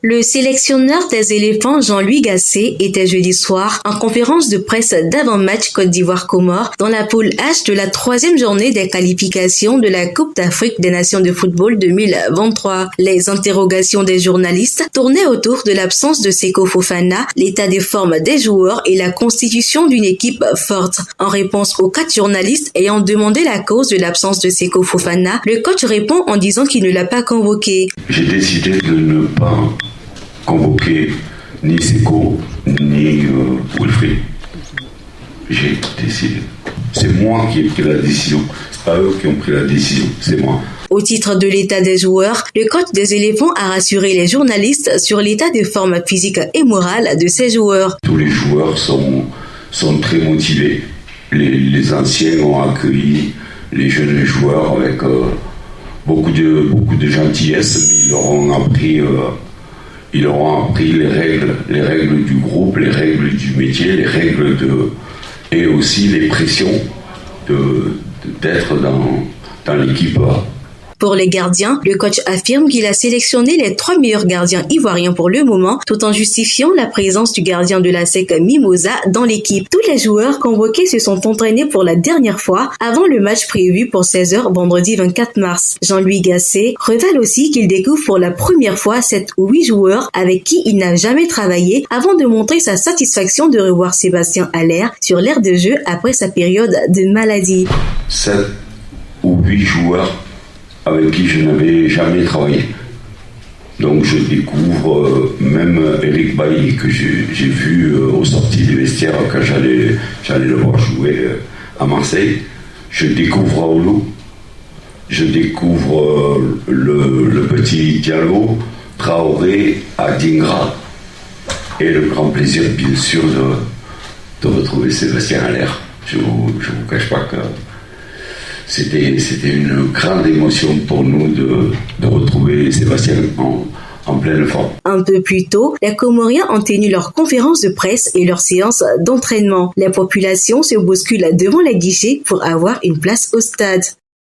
Le sélectionneur des éléphants Jean-Louis Gasset était jeudi soir en conférence de presse d'avant-match Côte d'Ivoire-Comores dans la poule H de la 3e journée des qualifications de la Coupe d'Afrique des Nations de football 2023. Les interrogations des journalistes tournaient autour de l'absence de Seko Fofana, l'état des formes des joueurs et la constitution d'une équipe forte. En réponse aux 4 journalistes ayant demandé la cause de l'absence de Seko Fofana, le coach répond en disant qu'il ne l'a pas convoqué. J'ai décidé de ne pas convoquer ni Seko ni Wilfried. J'ai décidé. C'est moi qui ai pris la décision. C'est pas eux qui ont pris la décision, c'est moi. Au titre de l'état des joueurs, le coach des éléphants a rassuré les journalistes sur l'état de forme physique et morale de ses joueurs. Tous les joueurs sont très motivés. Les anciens ont accueilli les jeunes joueurs avec beaucoup de gentillesse, mais ils leur ont appris les règles du groupe, les règles du métier, et aussi les pressions d'être dans l'équipe A. Pour les gardiens, le coach affirme qu'il a sélectionné les 3 meilleurs gardiens ivoiriens pour le moment, tout en justifiant la présence du gardien de la SEC Mimosa dans l'équipe. Tous les joueurs convoqués se sont entraînés pour la dernière fois avant le match prévu pour 16h vendredi 24 mars. Jean-Louis Gasset révèle aussi qu'il découvre pour la première fois 7 ou 8 joueurs avec qui il n'a jamais travaillé avant de montrer sa satisfaction de revoir Sébastien Haller sur l'aire de jeu après sa période de maladie. 7 ou 8 joueurs avec qui je n'avais jamais travaillé. Donc je découvre même Eric Bailly que j'ai vu aux sorties des vestiaires quand j'allais le voir jouer à Marseille. Je découvre Raoulou, je découvre le petit Diallo, Traoré, Adingra, et le grand plaisir bien sûr de retrouver Sébastien Haller. Je vous cache pas que c'était une grande émotion pour nous de retrouver Sébastien en pleine forme. Un peu plus tôt, les Comoriens ont tenu leur conférence de presse et leur séance d'entraînement. La population se bouscule devant les guichets pour avoir une place au stade.